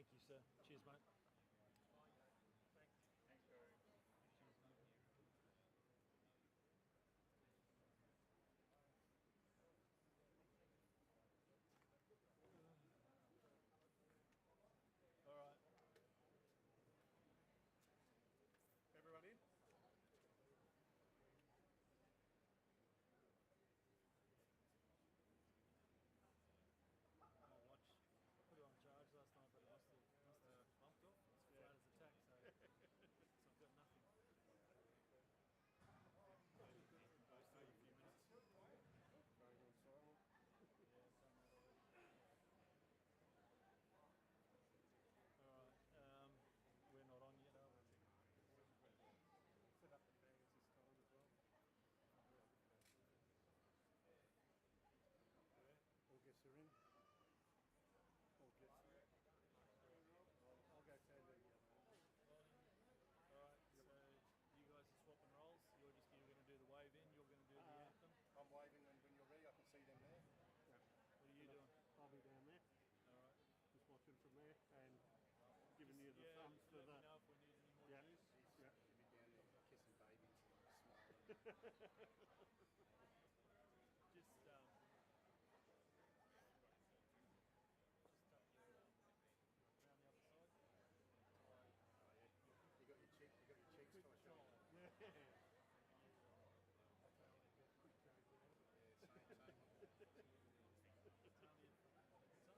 Thank you, sir. Cheers, mate. All right. Everyone in? I watched, put it on charge last night, but it must have bumped off. It's flat as a tack, so I've got nothing. Maybe a few minutes. Going on silent. Yeah, I've done that already. All right. We're not on yet, are we? Set up the bags this time as well. All guests are in. All guests are in. I'll go stand in the other end. All right. So you guys are swapping roles. You're going to do the wave in. You're going to do the anthem. I'm waving, and when you're ready, I can see them there. What are you doing? I'll be down there, All right. just watching from there and giving you the thumbs for let the. me know if we need any more Yeah. juice. Yeah. You'll be down there kissing babies and smiling. Just tuck your around the other side. Oh yeah. You got your cheeks touched up. Yeah. Yeah, same.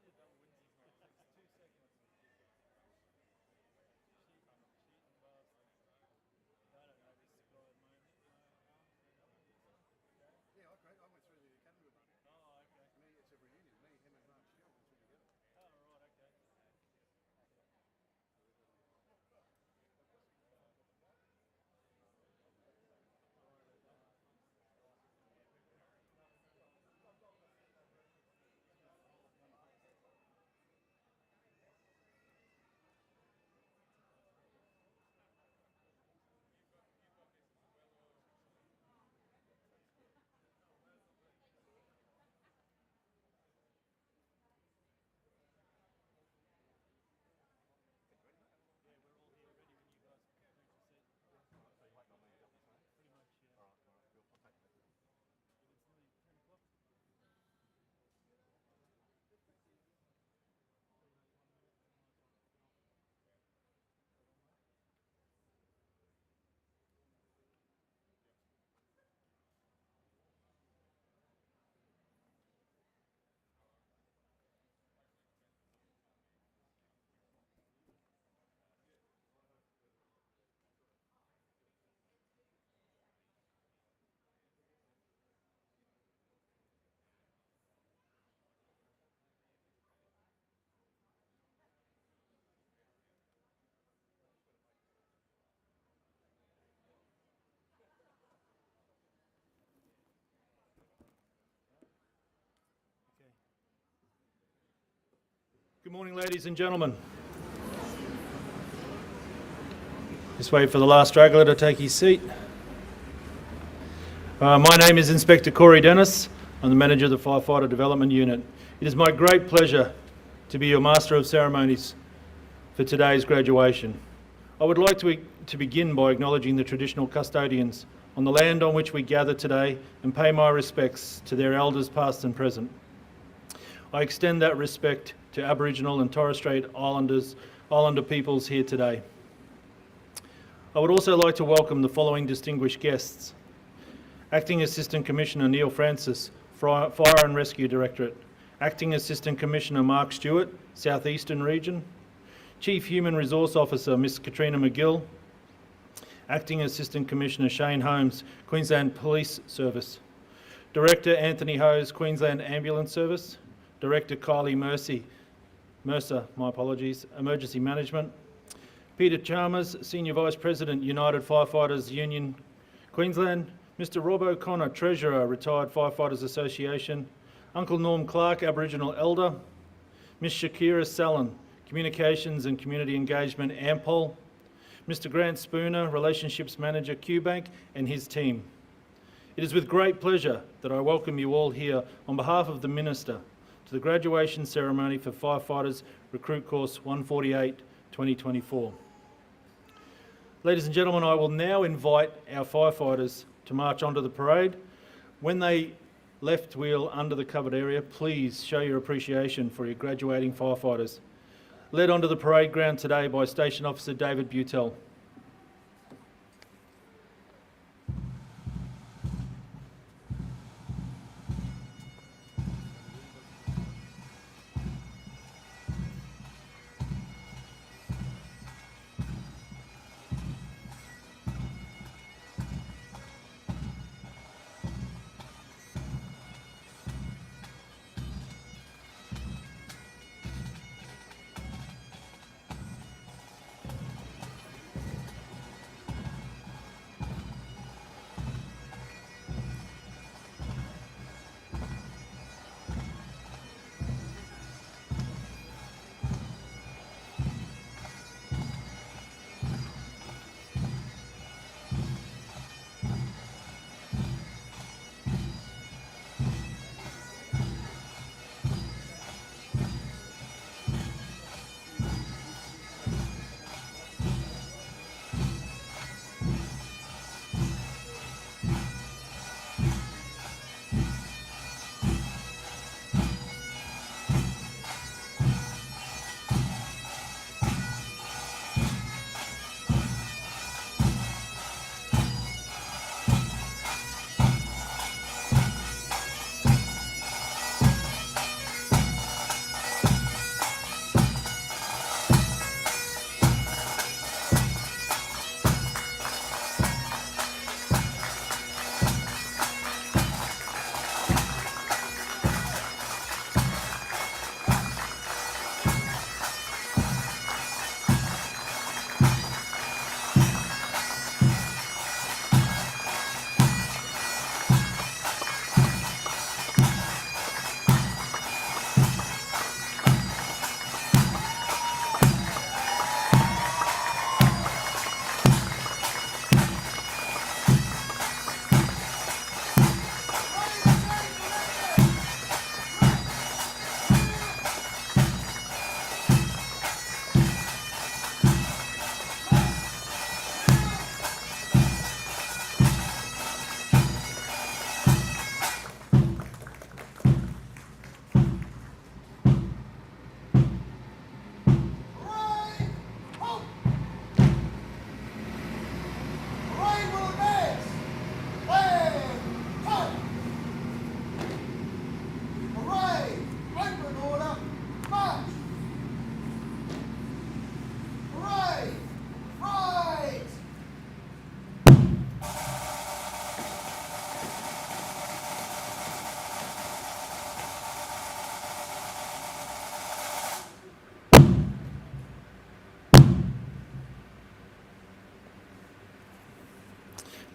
It's only a double Windsors, mate. It takes 2 seconds. Cheating bastard. I don't know this guy, mate. Yeah, I went through the academy with him. Oh, okay. It's a reunion. Me, him, and Mark Stewart went through together. Oh, right, okay. Yeah, we're all here ready when you guys reach your seat. So you wait on me, is that what you're saying? Pretty much, yeah. All right, cool. I'll take that. If it's nearly 10 o'clock. Okay. Good morning, ladies and gentlemen. Just wait for the last straggler to take his seat. My name is Inspector Corey Dennis. I'm the manager of the Firefighter Development Unit. It is my great pleasure to be your Master of Ceremonies for today's graduation. I would like to begin by acknowledging the traditional custodians on the land on which we gather today and pay my respects to their elders past and present. I extend that respect to Aboriginal and Torres Strait Islander peoples here today. I would also like to welcome the following distinguished guests. Acting Assistant Commissioner Neil Francis, Fire and Rescue Directorate. Acting Assistant Commissioner Mark Stewart, South Eastern Region. Chief Human Resource Officer Ms Katrina McGill. Acting Assistant Commissioner Shane Holmes, Queensland Police Service. Director Anthony Hose, Queensland Ambulance Service. Director Kylie Mercer, Emergency Management. Peter Chalmers, Senior Vice President, United Firefighters Union, Queensland. Mr Rob O'Connor, Treasurer, Retired Firefighters Association. Uncle Norm Clark, Aboriginal Elder. Ms Shakira Sallin, Communications and Community Engagement, Ampol. Mr Grant Spooner, Relationships Manager, QBank, and his team. It is with great pleasure that I welcome you all here on behalf of the Minister, to the graduation ceremony for Firefighters Recruit Course 148 2024. Ladies and gentlemen, I will now invite our firefighters to march onto the parade. When they left wheel under the covered area, please show your appreciation for your graduating firefighters. Led onto the parade ground today by Station Officer David Butel.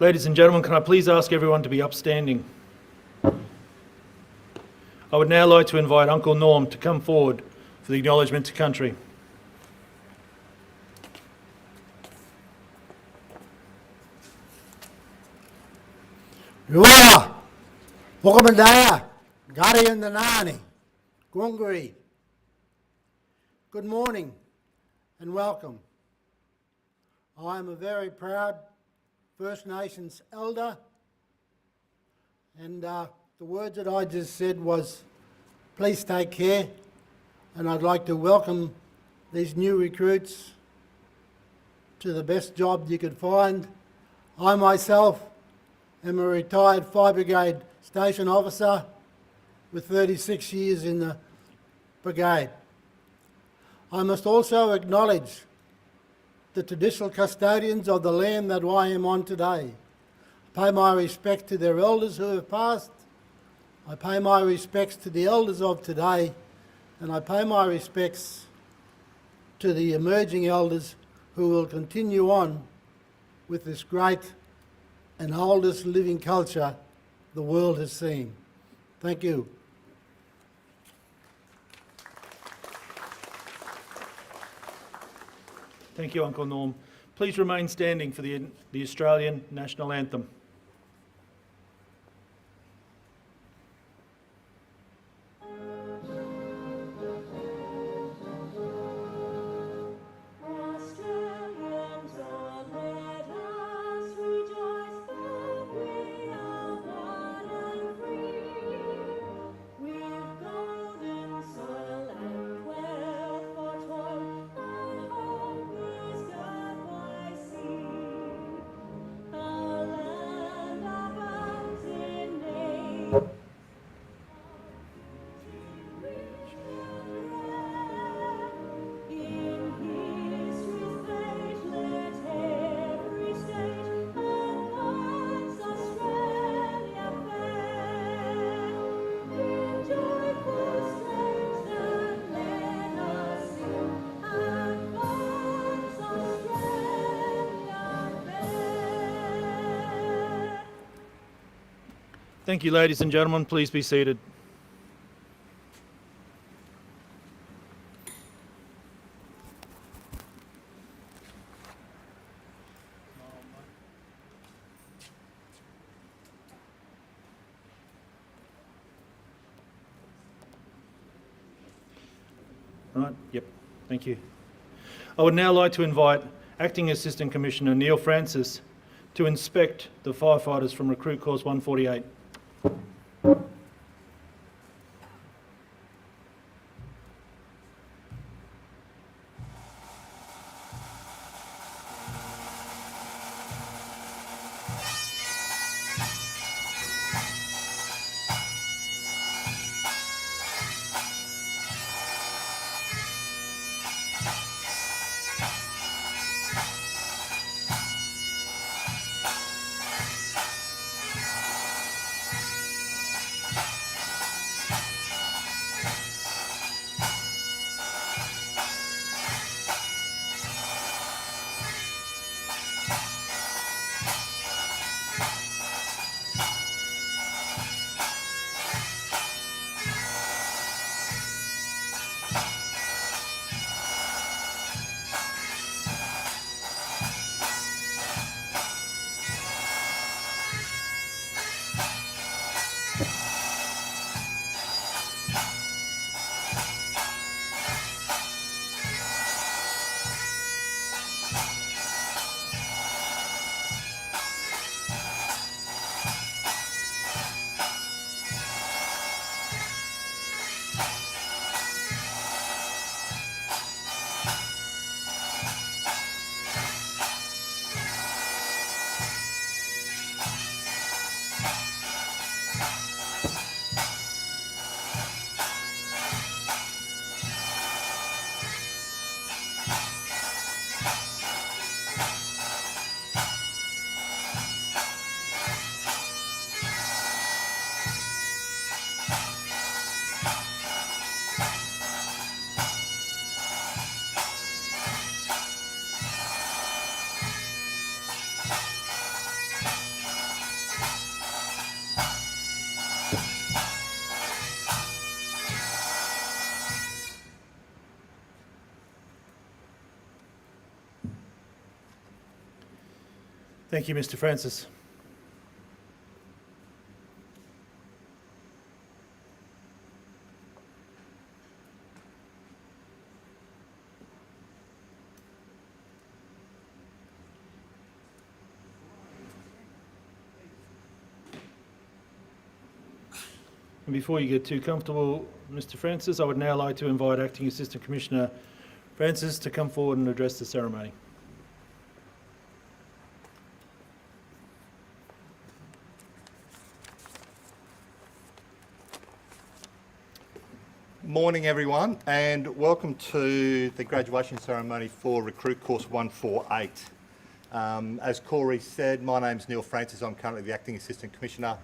Ladies and gentlemen, can I please ask everyone to be upstanding? I would now like to invite Uncle Norm to come forward for the acknowledgement to country. Yuwa, Wokabandaya, Gari and the Nani, Gungari. Good morning and welcome. I am a very proud First Nations elder, and the words that I just said was, please take care, and I'd like to welcome these new recruits to the best job you could find. I myself am a retired Fire Brigade station officer with 36 years in the brigade. I must also acknowledge the traditional custodians of the land that I am on today. I pay my respect to their elders who have passed. I pay my respects to the elders of today, and I pay my respects to the emerging elders who will continue on with this great and oldest living culture the world has seen. Thank you. Thank you, Uncle Norm. Please remain standing for the Australian National Anthem. Thank you, ladies and gentlemen. Please be seated. Right, yep, thank you. I would now like to invite Acting Assistant Commissioner Neil Francis to inspect the firefighters from Recruit Course 148. Thank you, Mr. Francis. And before you get too comfortable, Mr. Francis, I would now like to invite Acting Assistant Commissioner Francis to come forward and address the ceremony. Morning everyone, and welcome to the graduation ceremony for Recruit Course 148. As Corey said, my name's Neil Francis. I'm currently the Acting Assistant Commissioner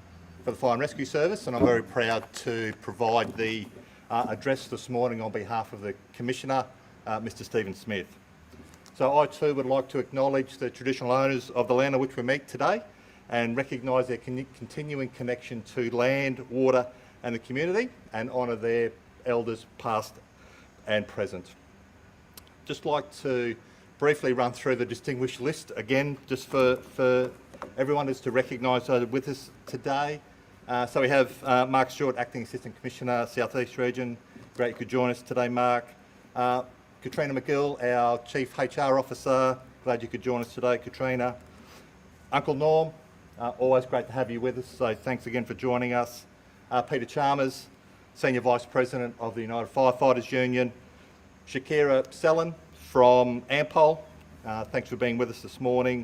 for the Fire and Rescue Service, and I'm very proud to provide the address this morning on behalf of the Commissioner, Mr. Stephen Smith. So I too would like to acknowledge the traditional owners of the land on which we meet today and recognise their continuing connection to land, water and the community, and honour their elders past and present. Just like to briefly run through the distinguished list again, just for everyone is to recognise with us today. So we have Mark Stewart, Acting Assistant Commissioner, South East Region. Great you could join us today, Mark. Katrina McGill, our Chief HR Officer. Glad you could join us today, Katrina. Uncle Norm, always great to have you with us, so thanks again for joining us. Peter Chalmers, Senior Vice President of the United Firefighters Union. Shakira Sellen from Ampol, thanks for being with us this morning.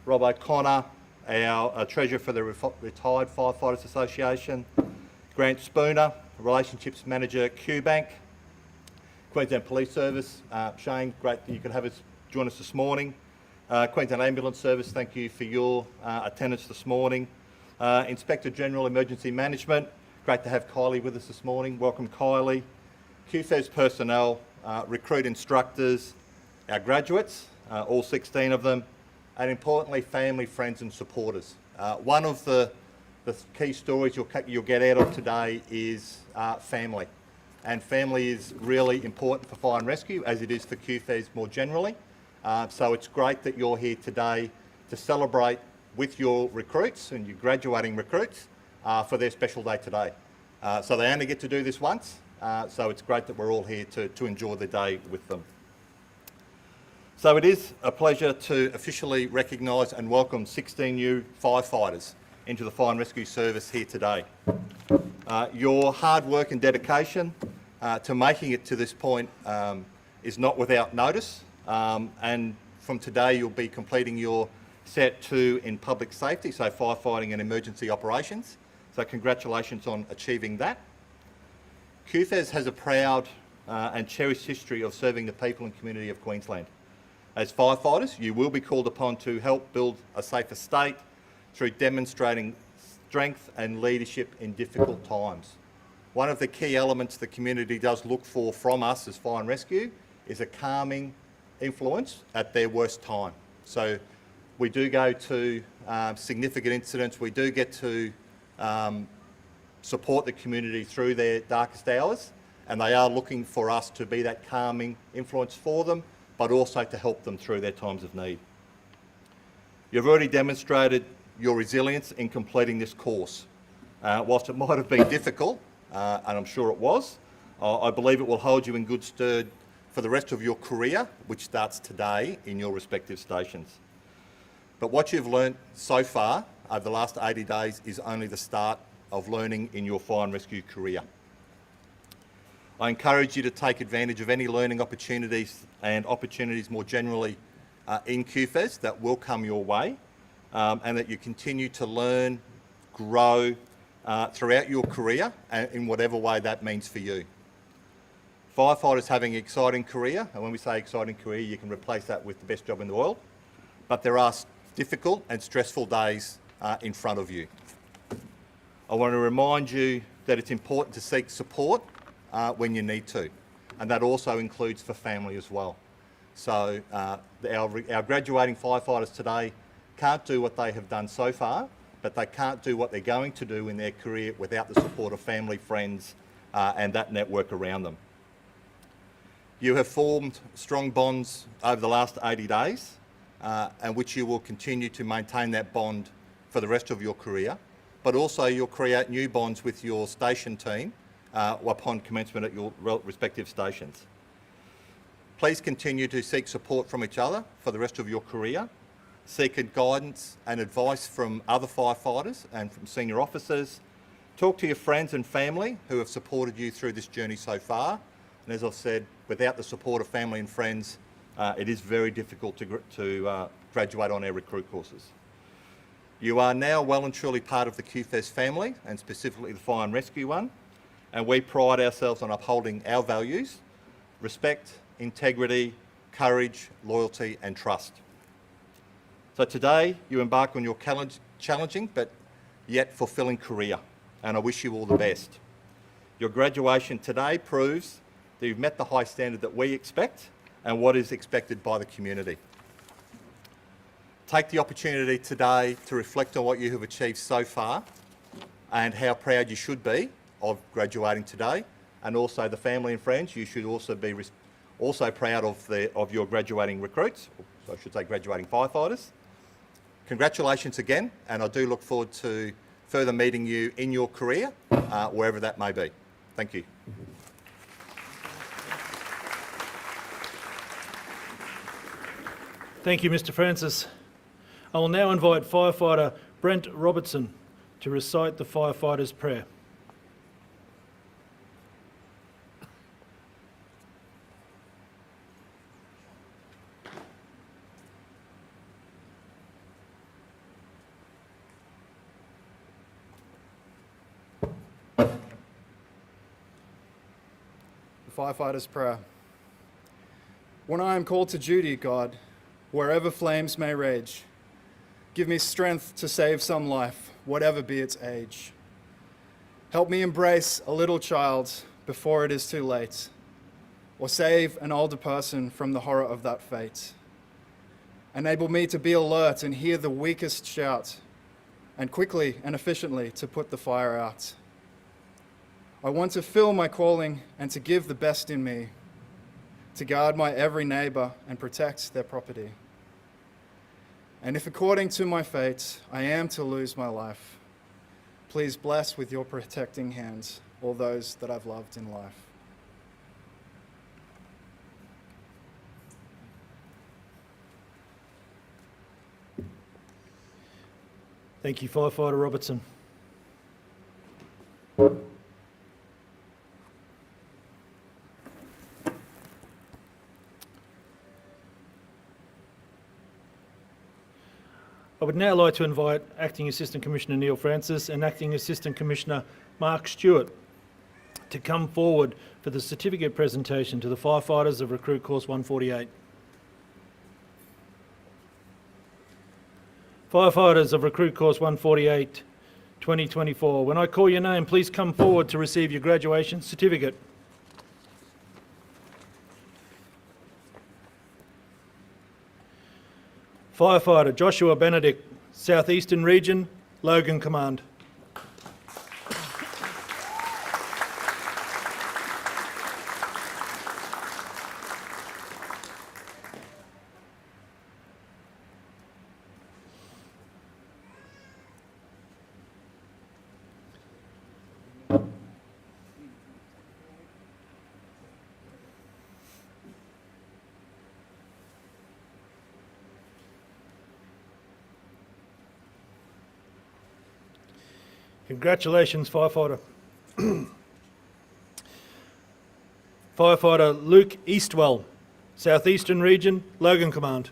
Rob O'Connor, our Treasurer for the Retired Firefighters Association. Grant Spooner, Relationships Manager, QBank. Queensland Police Service, Shane, great that you could have us join us this morning. Queensland Ambulance Service, thank you for your attendance this morning. Inspector General Emergency Management, great to have Kylie with us this morning. Welcome, Kylie. QFES personnel, recruit instructors, our graduates, all 16 of them, and importantly, family, friends and supporters. One of the The key stories you'll get out of today is family. And family is really important for fire and rescue, as it is for QFES more generally. So it's great that you're here today to celebrate with your recruits and your graduating recruits for their special day today. So they only get to do this once, so it's great that we're all here to enjoy the day with them. So it is a pleasure to officially recognise and welcome 16 new firefighters into the Fire and Rescue Service here today. Your hard work and dedication to making it to this point is not without notice, and from today you'll be completing your Set 2 in public safety, so firefighting and emergency operations. So congratulations on achieving that. QFES has a proud and cherished history of serving the people and community of Queensland. As firefighters, you will be called upon to help build a safer state through demonstrating strength and leadership in difficult times. One of the key elements the community does look for from us as Fire and Rescue is a calming influence at their worst time. So we do go to significant incidents, we do get to support the community through their darkest hours, and they are looking for us to be that calming influence for them, but also to help them through their times of need. You've already demonstrated your resilience in completing this course. Whilst it might have been difficult, and I'm sure it was, I believe it will hold you in good stead for the rest of your career, which starts today in your respective stations. But what you've learnt so far over the last 80 days is only the start of learning in your fire and rescue career. I encourage you to take advantage of any learning opportunities and opportunities more generally in QFES that will come your way, and that you continue to learn, grow throughout your career in whatever way that means for you. Firefighters having an exciting career, and when we say exciting career, you can replace that with the best job in the world, but there are difficult and stressful days in front of you. I want to remind you that it's important to seek support when you need to, and that also includes for family as well. So our graduating firefighters today can't do what they have done so far, but they can't do what they're going to do in their career without the support of family, friends, and that network around them. You have formed strong bonds over the last 80 days, and which you will continue to maintain that bond for the rest of your career, but also you'll create new bonds with your station team upon commencement at your respective stations. Please continue to seek support from each other for the rest of your career. Seek guidance and advice from other firefighters and from senior officers. Talk to your friends and family who have supported you through this journey so far. And as I've said, without the support of family and friends, it is very difficult to graduate on our recruit courses. You are now well and truly part of the QFES family, and specifically the Fire and Rescue one, and we pride ourselves on upholding our values: respect, integrity, courage, loyalty and trust. So today you embark on your challenging but yet fulfilling career, and I wish you all the best. Your graduation today proves that you've met the high standard that we expect and what is expected by the community. Take the opportunity today to reflect on what you have achieved so far and how proud you should be of graduating today, and also the family and friends. You should also be proud of your graduating recruits, so I should say graduating firefighters. Congratulations again, and I do look forward to further meeting you in your career, wherever that may be. Thank you. Thank you, Mr. Francis. I will now invite Firefighter Brent Robertson to recite the Firefighter's Prayer. The Firefighter's Prayer. When I am called to duty, God, wherever flames may rage, give me strength to save some life, whatever be its age. Help me embrace a little child before it is too late, or save an older person from the horror of that fate. Enable me to be alert and hear the weakest shout, and quickly and efficiently to put the fire out. I want to fill my calling and to give the best in me, to guard my every neighbour and protect their property. And if according to my fate I am to lose my life, please bless with your protecting hands all those that I've loved in life. Thank you, Firefighter Robertson. I would now like to invite Acting Assistant Commissioner Neil Francis and Acting Assistant Commissioner Mark Stewart to come forward for the certificate presentation to the firefighters of Recruit Course 148. Firefighters of Recruit Course 148 2024, when I call your name, please come forward to receive your graduation certificate. Firefighter Joshua Benedict, South Eastern Region, Logan Command. Congratulations, Firefighter. Firefighter Luke Eastwell, South Eastern Region, Logan Command.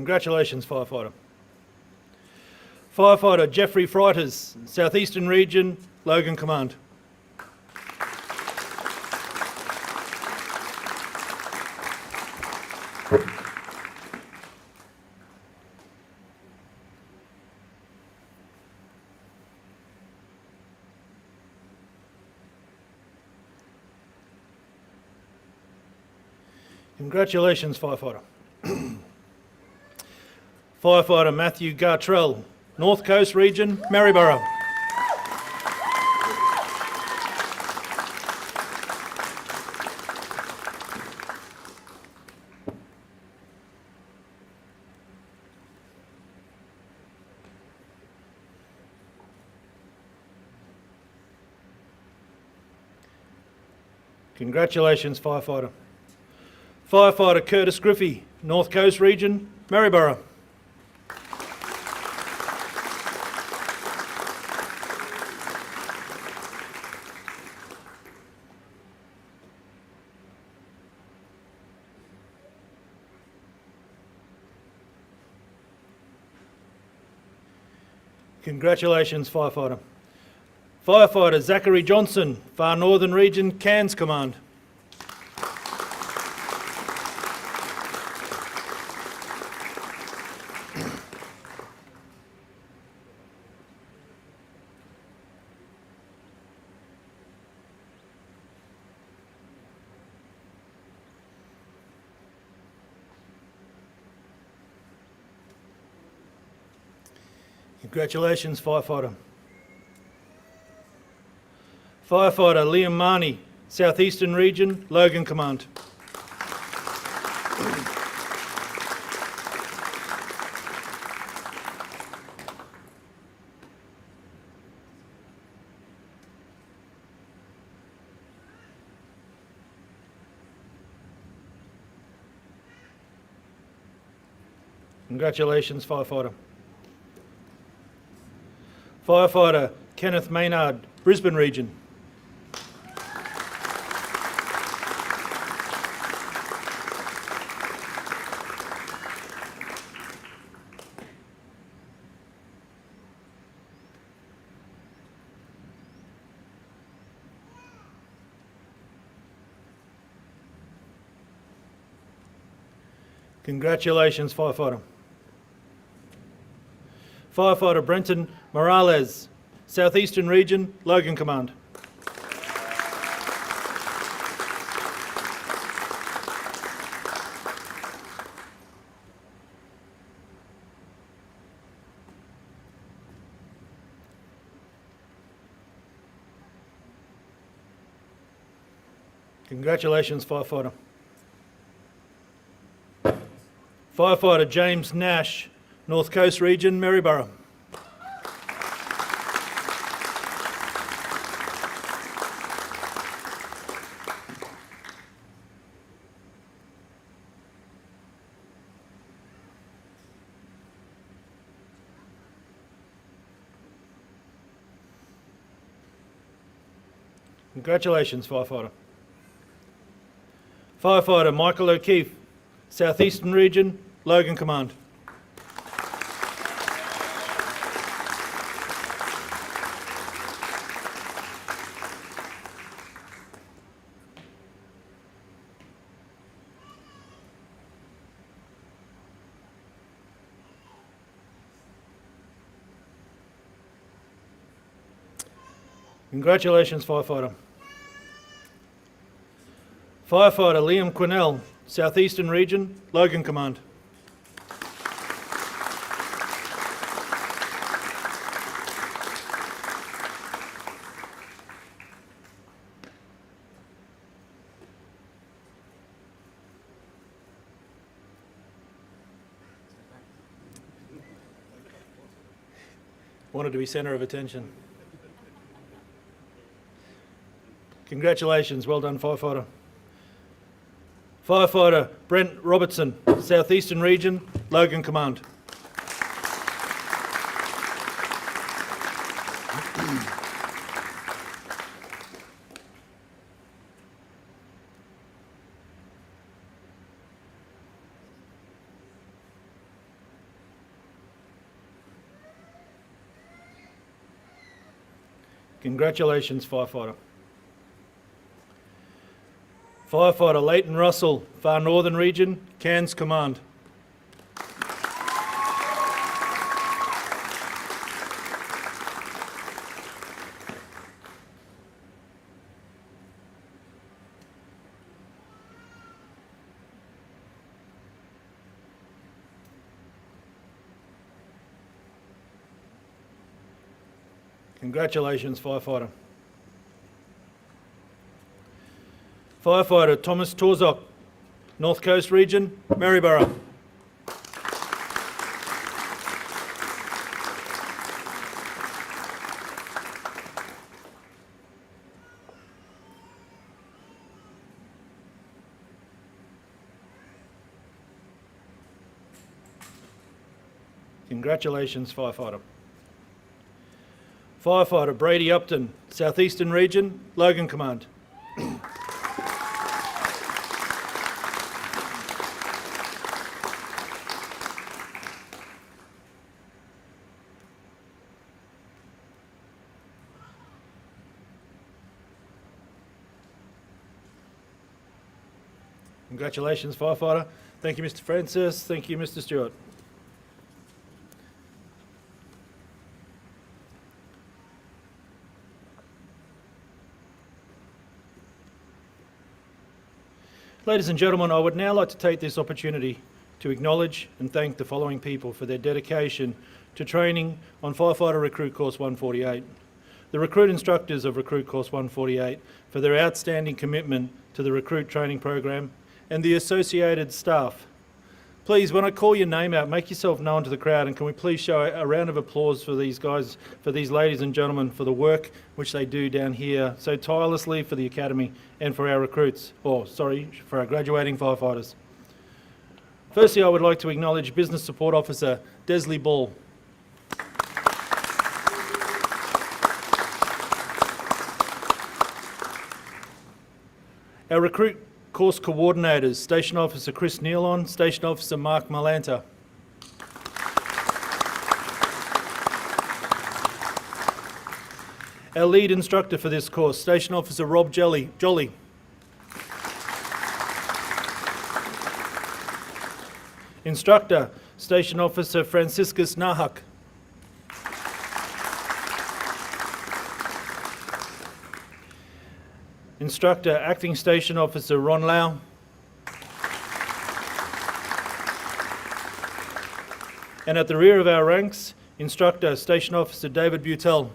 Congratulations, Firefighter. Firefighter Jeffrey Freiters, South Eastern Region, Logan Command. Congratulations, Firefighter. Firefighter Matthew Gartrell, North Coast Region, Maryborough. Congratulations, Firefighter. Firefighter Curtis Griffey, North Coast Region, Maryborough. Congratulations, Firefighter. Firefighter Zachary Johnson, Far Northern Region, Cairns Command. Congratulations, Firefighter. Firefighter Liam Marnie, South Eastern Region, Logan Command. Congratulations, Firefighter. Firefighter Kenneth Maynard, Brisbane Region. Congratulations, Firefighter. Firefighter Brenton Morales, Southeastern Region, Logan Command. Congratulations, Firefighter. Firefighter James Nash, North Coast Region, Maryborough. Congratulations, Firefighter. Firefighter Michael O'Keefe, Southeastern Region, Logan Command. Congratulations, Firefighter. Firefighter Liam Quinnell, Southeastern Region, Logan Command. Wanted to be centre of attention. Congratulations, well done, Firefighter. Firefighter Brent Robertson, Southeastern Region, Logan Command. Congratulations, Firefighter. Firefighter Leighton Russell, Far Northern Region, Cairns Command. Congratulations, Firefighter. Firefighter Thomas Torzok, North Coast Region, Maryborough. Congratulations, Firefighter. Firefighter Brady Upton, Southeastern Region, Logan Command. Congratulations, Firefighter. Thank you, Mr. Francis. Thank you, Mr. Stewart. Ladies and gentlemen, I would now like to take this opportunity to acknowledge and thank the following people for their dedication to training on Firefighter Recruit Course 148. The recruit instructors of Recruit Course 148 for their outstanding commitment to the recruit training program, and the associated staff. Please, when I call your name out, make yourself known to the crowd, and can we please show a round of applause for these guys, for these ladies and gentlemen, for the work which they do down here so tirelessly for the Academy and for our recruits, for our graduating firefighters. Firstly, I would like to acknowledge Business Support Officer Desley Ball. Our recruit course coordinators, Station Officer Chris Nealon, Station Officer Mark Malanta. Our lead instructor for this course, Station Officer Rob Jolly. Instructor, Station Officer Franciscus Nahak. Instructor, Acting Station Officer Ron Lau. And at the rear of our ranks, Instructor, Station Officer David Butel.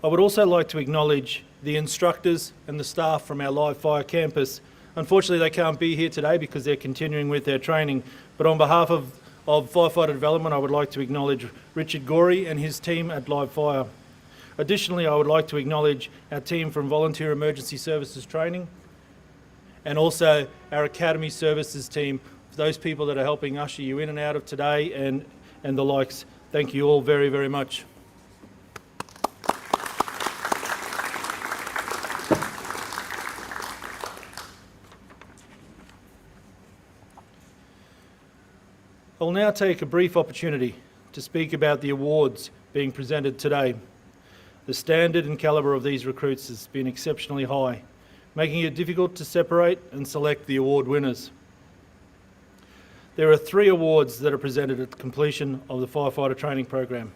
I would also like to acknowledge the instructors and the staff from our live fire campus. Unfortunately, they can't be here today because they're continuing with their training, but on behalf of Firefighter Development, I would like to acknowledge Richard Gorey and his team at Live Fire. Additionally, I would like to acknowledge our team from Volunteer Emergency Services Training and also our Academy Services team, those people that are helping usher you in and out of today and the likes. Thank you all very, very much. I'll now take a brief opportunity to speak about the awards being presented today. The standard and calibre of these recruits has been exceptionally high, making it difficult to separate and select the award winners. There are 3 awards that are presented at the completion of the firefighter training program.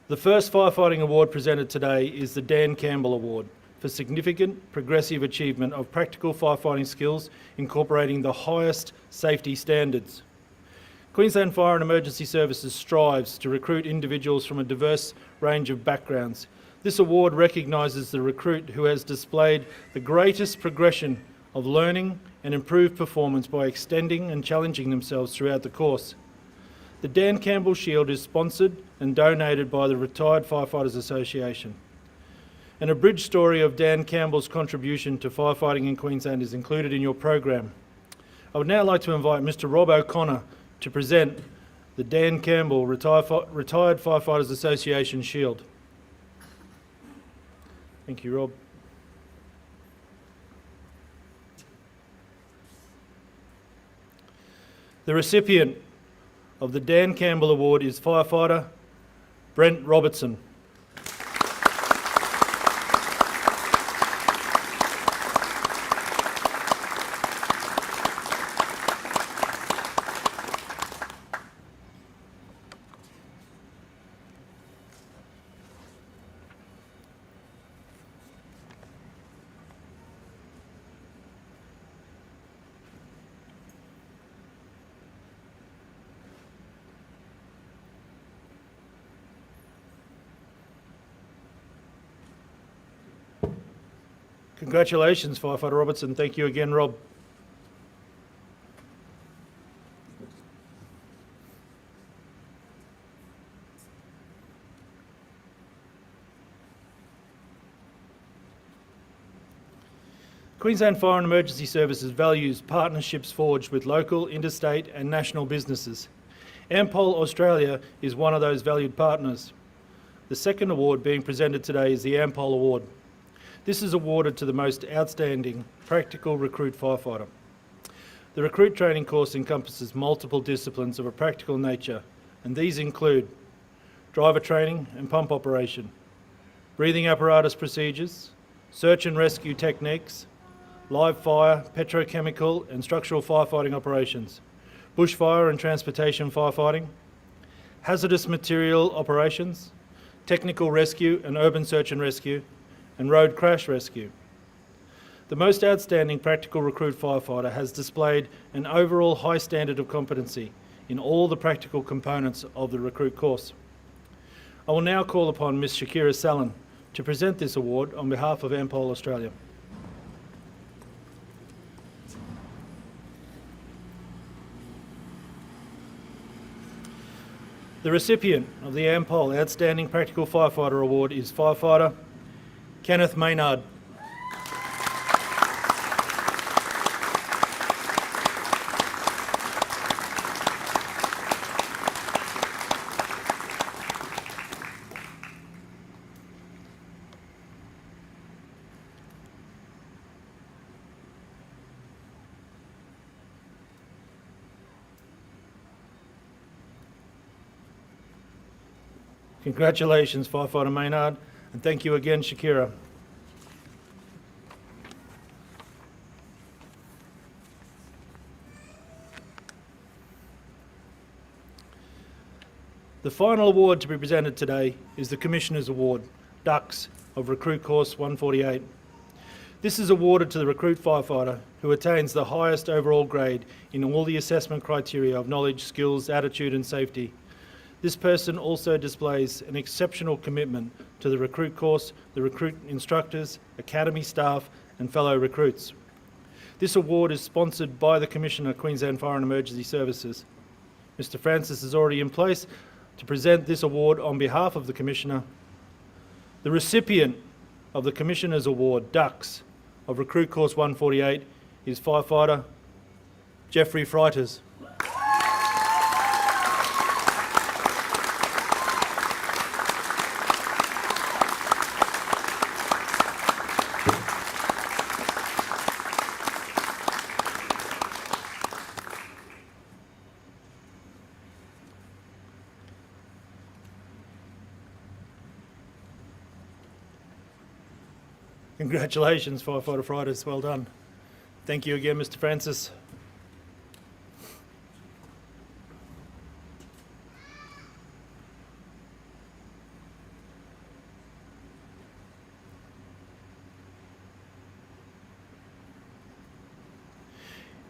The first firefighting award presented today is the Dan Campbell Award for significant progressive achievement of practical firefighting skills incorporating the highest safety standards. Queensland Fire and Emergency Services strives to recruit individuals from a diverse range of backgrounds. This award recognises the recruit who has displayed the greatest progression of learning and improved performance by extending and challenging themselves throughout the course. The Dan Campbell Shield is sponsored and donated by the Retired Firefighters Association. An abridged story of Dan Campbell's contribution to firefighting in Queensland is included in your program. I would now like to invite Mr. Rob O'Connor to present the Dan Campbell Retired Firefighters Association Shield. Thank you, Rob. The recipient of the Dan Campbell Award is firefighter Brent Robertson. Congratulations, Firefighter Robertson. Thank you again, Rob. Queensland Fire and Emergency Services values partnerships forged with local, interstate and national businesses. Ampol Australia is one of those valued partners. The second award being presented today is the Ampol Award. This is awarded to the most outstanding practical recruit firefighter. The recruit training course encompasses multiple disciplines of a practical nature, and these include driver training and pump operation, breathing apparatus procedures, search and rescue techniques, live fire, petrochemical and structural firefighting operations, bushfire and transportation firefighting, hazardous material operations, technical rescue and urban search and rescue, and road crash rescue. The most outstanding practical recruit firefighter has displayed an overall high standard of competency in all the practical components of the recruit course. I will now call upon Ms. Shakira Sallin to present this award on behalf of Ampol Australia. The recipient of the Ampol Outstanding Practical Firefighter Award is firefighter Kenneth Maynard. Congratulations, Firefighter Maynard, and thank you again, Shakira. The final award to be presented today is the Commissioner's Award, Ducks, of Recruit Course 148. This is awarded to the recruit firefighter who attains the highest overall grade in all the assessment criteria of knowledge, skills, attitude and safety. This person also displays an exceptional commitment to the recruit course, the recruit instructors, academy staff and fellow recruits. This award is sponsored by the Commissioner, Queensland Fire and Emergency Services. Mr. Francis is already in place to present this award on behalf of the Commissioner. The recipient of the Commissioner's Award, Ducks, of Recruit Course 148 is Firefighter Jeffrey Freiters. Congratulations, Firefighter Freiters, well done. Thank you again, Mr. Francis.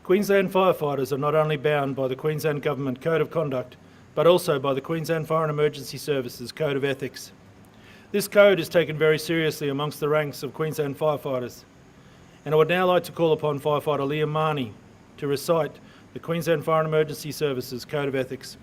Queensland firefighters are not only bound by the Queensland Government Code of Conduct, but also by the Queensland Fire and Emergency Services Code of Ethics. This code is taken very seriously amongst the ranks of Queensland firefighters, and I would now like to call upon Firefighter Liam Marnie to recite the Queensland Fire and Emergency Services Code of Ethics.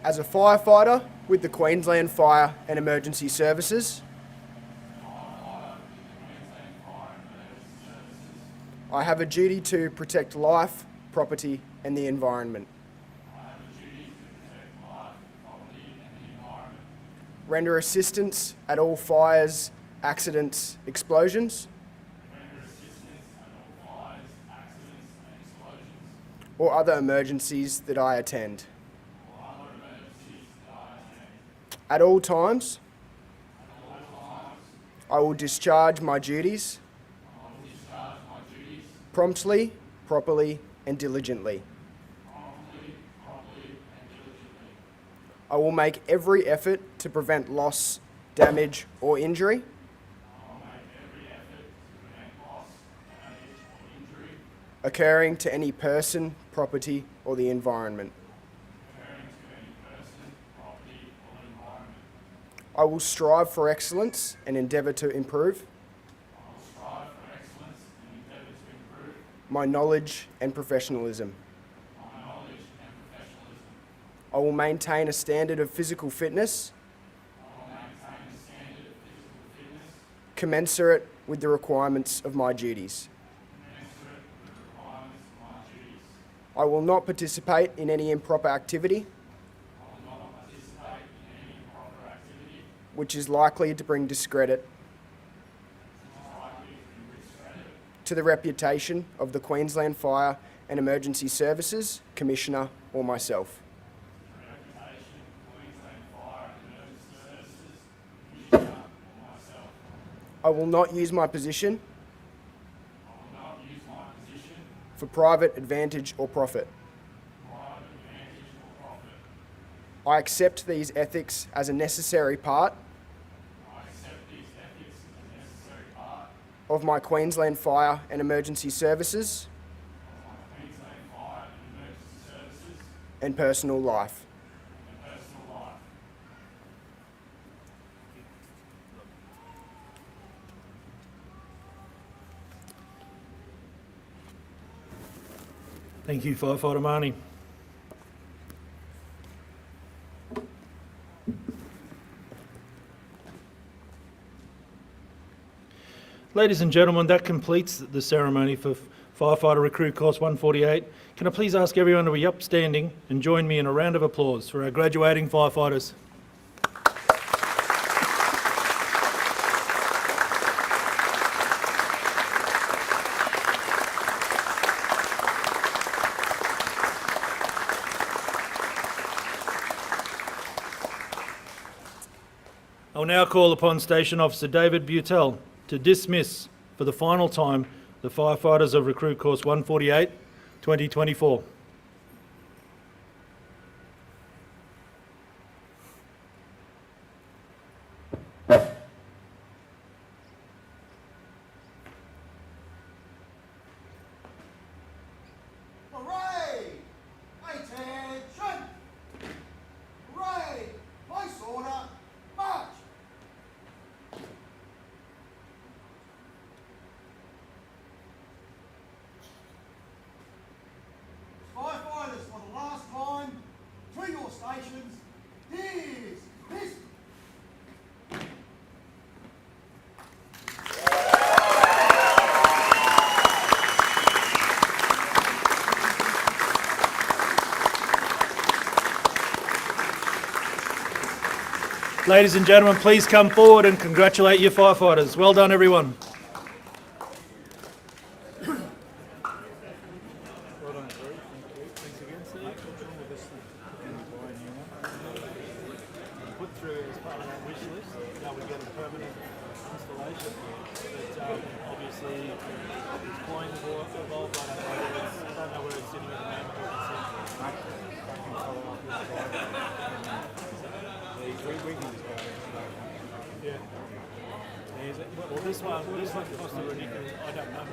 As a firefighter with the Queensland Fire and Emergency Services, I have a duty to protect life, property and the environment. Render assistance at all fires, accidents, explosions, or other emergencies that I attend. At all times, I will discharge my duties promptly, properly, and diligently. I will make every effort to prevent loss, damage, or injury. Occurring to any person, property, or the environment. I will strive for excellence and endeavour to improve my knowledge and professionalism. I will maintain a standard of physical fitness commensurate with the requirements of my duties. I will not participate in any improper activity which is likely to bring discredit to the reputation of the Queensland Fire and Emergency Services Commissioner or myself. I will not use my position for private advantage or profit. I accept these ethics as a necessary part of my Queensland Fire and Emergency Services and personal life. Thank you, Firefighter Marnie. Ladies and gentlemen, that completes the ceremony for Firefighter Recruit Course 148. Can I please ask everyone to be upstanding and join me in a round of applause for our graduating firefighters. I'll now call upon Station Officer David Butel to dismiss for the final time the firefighters of Recruit Course 148, 2024. Hooray! Attention! Hooray! Place order, march! Firefighters, for the last time, to your stations, dismissed! Ladies and gentlemen, please come forward and congratulate your firefighters. Well done, everyone. Put through as part of that wish list, now we get a permanent installation. But obviously, it's coins involved. I don't know where it's sitting at the moment. Yeah. Well, this one costs a ridiculous. I don't know.